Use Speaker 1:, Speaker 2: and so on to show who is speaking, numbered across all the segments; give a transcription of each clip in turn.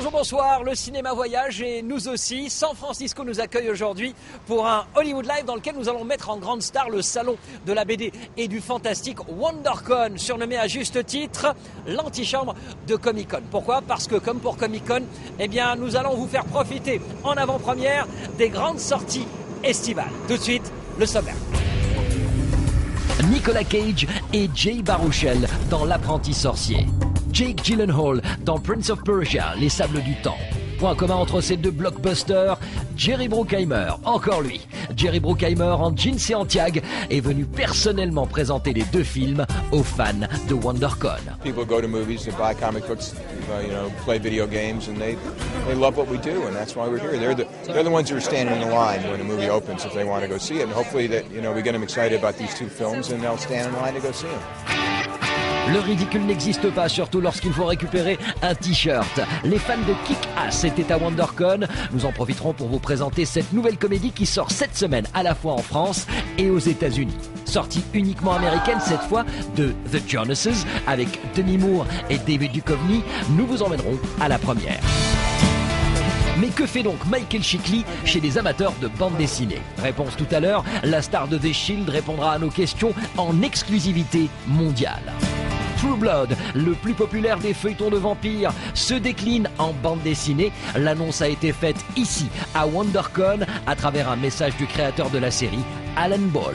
Speaker 1: Bonjour, bonsoir, le cinéma voyage et nous aussi. San Francisco nous accueille aujourd'hui pour un Hollywood Live dans lequel nous allons mettre en grande star le salon de la BD et du fantastique WonderCon, surnommé à juste titre l'antichambre de Comic-Con. Pourquoi? Parce que comme pour Comic-Con, eh bien, nous allons vous faire profiter en avant-première des grandes sorties estivales. Tout de suite, le sommaire.
Speaker 2: Nicolas Cage et Jay Baruchel dans L'Apprenti sorcier. Jake Gyllenhaal dans Prince of Persia, Les Sables du Temps. Point commun entre ces deux blockbusters, Jerry Bruckheimer, encore lui. Jerry Bruckheimer en jeans et en tiag est venu personnellement présenter les deux films aux fans de WonderCon.
Speaker 3: People go to movies to buy comic books, play video games, and they love what we do, and that's why we're here. They're the ones who are standing in the line when a movie opens if they want to go see it, and hopefully that we get them excited about these two films, and they'll stand in line to go see them.
Speaker 2: Le ridicule n'existe pas, surtout lorsqu'il faut récupérer un t-shirt. Les fans de Kick-Ass étaient à WonderCon. Nous en profiterons pour vous présenter cette nouvelle comédie qui sort cette semaine à la fois en France et aux États-Unis. Sortie uniquement américaine cette fois de The Jonases avec Demi Moore et David Duchovny. Nous vous emmènerons à la première. Mais que fait donc Michael Chiklis chez les amateurs de bande dessinée? Réponse tout à l'heure, la star de The Shield répondra à nos questions en exclusivité mondiale. True Blood, le plus populaire des feuilletons de vampires, se décline en bande dessinée. L'annonce a été faite ici, à WonderCon, à travers un message du créateur de la série, Alan Ball.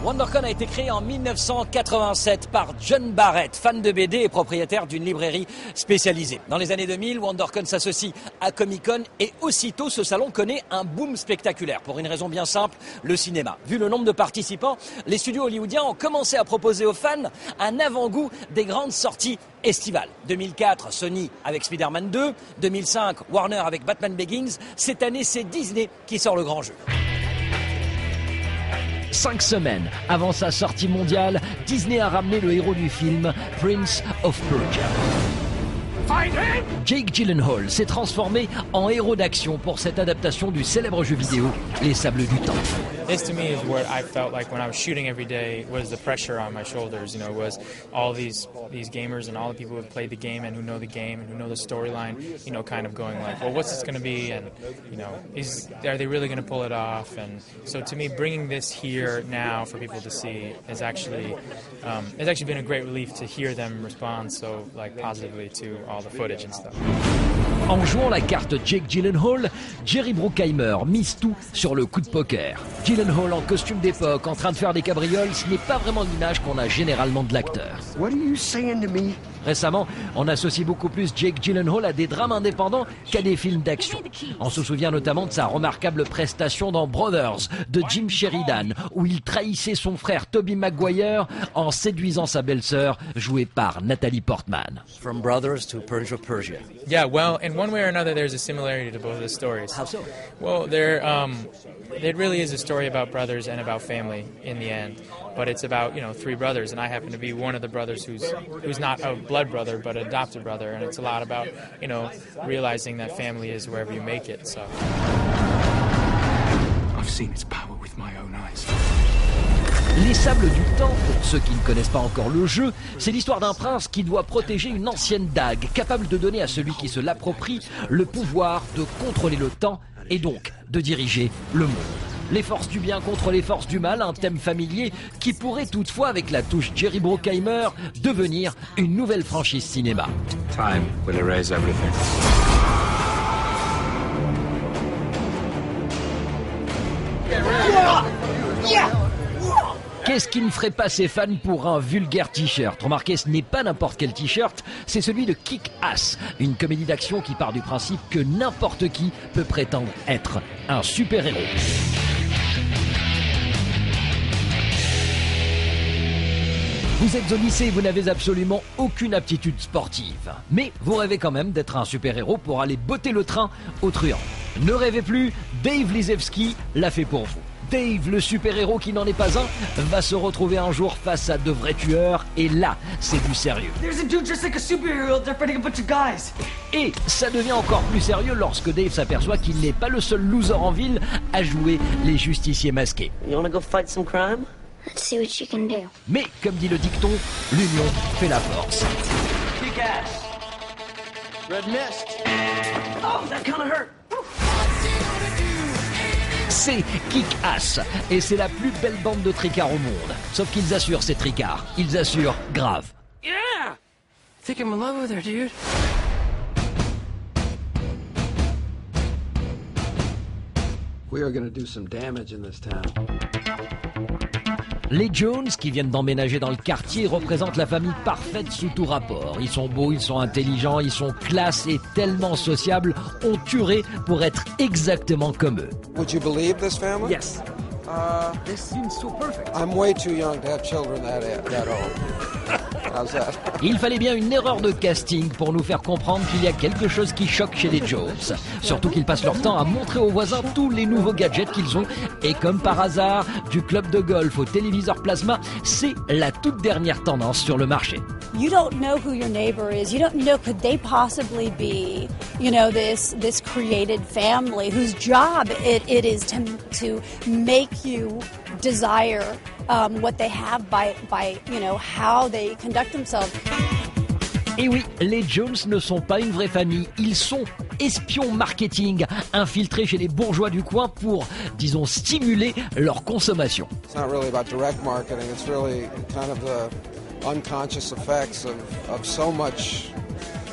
Speaker 1: WonderCon a été créé en 1987 par John Barrett, fan de BD et propriétaire d'une librairie spécialisée. Dans les années 2000, WonderCon s'associe à Comic-Con et aussitôt ce salon connaît un boom spectaculaire. Pour une raison bien simple, le cinéma. Vu le nombre de participants, les studios hollywoodiens ont commencé à proposer aux fans un avant-goût des grandes sorties estivales. 2004, Sony avec Spider-Man 2. 2005, Warner avec Batman Begins. Cette année, c'est Disney qui sort le grand jeu.
Speaker 2: 5 semaines avant sa sortie mondiale, Disney a ramené le héros du film, Prince of Persia. Jake Gyllenhaal s'est transformé en héros d'action pour cette adaptation du célèbre jeu vidéo Les Sables du Temps.
Speaker 4: This to me is what I felt like when I was shooting every day, was the pressure on my shoulders, was all these gamers and all the people who have played the game and who know the game and who know the storyline, kind of going like, well, what's this going to be, and are they really going to pull it off? And so to me, bringing this here now for people to see has actually been a great relief to hear them respond so positively to all the footage and stuff.
Speaker 2: En jouant la carte Jake Gyllenhaal, Jerry Bruckheimer mise tout sur le coup de poker. Gyllenhaal en costume d'époque, en train de faire des cabrioles, ce n'est pas vraiment l'image qu'on a généralement de l'acteur.
Speaker 5: What are you saying to me?
Speaker 2: Récemment, on associe beaucoup plus Jake Gyllenhaal à des drames indépendants qu'à des films d'action. On se souvient notamment de sa remarquable prestation dans Brothers de Jim Sheridan, où il trahissait son frère Tobey Maguire en séduisant sa belle-sœur, jouée par Natalie Portman.
Speaker 1: From Brothers to Prince of Persia.
Speaker 4: Yeah, well, in one way or another, there's a similarity to both of the stories.
Speaker 1: How so?
Speaker 4: Well, it really is a story about brothers and about family in the end. But it's about, 3 brothers, and I happen to be one of the brothers who's not a blood brother, but an adopted brother. And it's a lot about, realizing that family is wherever you make it, so.
Speaker 5: I've seen its power with my own eyes.
Speaker 2: Les Sables du Temps, pour ceux qui ne connaissent pas encore le jeu, c'est l'histoire d'un prince qui doit protéger une ancienne dague, capable de donner à celui qui se l'approprie le pouvoir de contrôler le temps et donc de diriger le monde. Les forces du bien contre les forces du mal, un thème familier qui pourrait toutefois, avec la touche Jerry Bruckheimer, devenir une nouvelle franchise cinéma.
Speaker 6: Time will erase everything.
Speaker 2: Qu'est-ce qui ne ferait pas ses fans pour un vulgaire t-shirt? Remarquez, ce n'est pas n'importe quel t-shirt, c'est celui de Kick-Ass, une comédie d'action qui part du principe que n'importe qui peut prétendre être un super-héros. Vous êtes au lycée et vous n'avez absolument aucune aptitude sportive. Mais vous rêvez quand même d'être un super-héros pour aller botter le train aux truands. Ne rêvez plus, Dave Lisewski l'a fait pour vous. Dave, le super-héros qui n'en est pas un, va se retrouver un jour face à de vrais tueurs, et là, c'est du sérieux. Et ça devient encore plus sérieux lorsque Dave s'aperçoit qu'il n'est pas le seul loser en ville à jouer les justiciers masqués.
Speaker 7: You wanna go fight some crime? Let's see what you can do.
Speaker 2: Mais, comme dit le dicton, l'union fait la force.
Speaker 5: Red mist. Oh, that kind of hurt.
Speaker 2: C'est Kick-Ass et c'est la plus belle bande de tricards au monde. Sauf qu'ils assurent ces tricards, ils assurent grave.
Speaker 5: Yeah. I think I'm in love with her, dude. We are gonna do some damage in this town.
Speaker 2: Les Jones, qui viennent d'emménager dans le quartier, représentent la famille parfaite sous tout rapport. Ils sont beaux, ils sont intelligents, ils sont classe et tellement sociables, on tuerait pour être exactement comme eux.
Speaker 8: Would you believe this family?
Speaker 5: Yes. This seems so perfect.
Speaker 8: I'm way too young to have children that old. How's that?
Speaker 2: Il fallait bien une erreur de casting pour nous faire comprendre qu'il y a quelque chose qui choque chez les Jones. Surtout qu'ils passent leur temps à montrer aux voisins tous les nouveaux gadgets qu'ils ont. Et comme par hasard, du club de golf au téléviseur plasma, c'est la toute dernière tendance sur le marché.
Speaker 9: You don't know who your neighbor is. You don't know, could they possibly be, this created family whose job it is to make you desire what they have by how they conduct themselves.
Speaker 2: Et oui, les Jones ne sont pas une vraie famille, ils sont espions marketing, infiltrés chez les bourgeois du coin pour, disons, stimuler leur consommation.
Speaker 8: It's not really about direct marketing, it's really kind of the unconscious effects of so much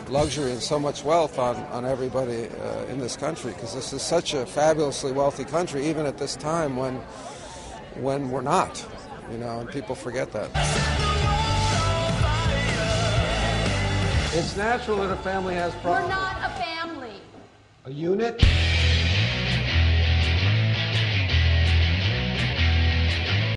Speaker 8: luxury and so much wealth on everybody in this country, because this is such a fabulously wealthy country, even at this time when we're not, and people forget that.
Speaker 10: It's natural that a family has problems.
Speaker 11: We're not a family.
Speaker 10: A unit?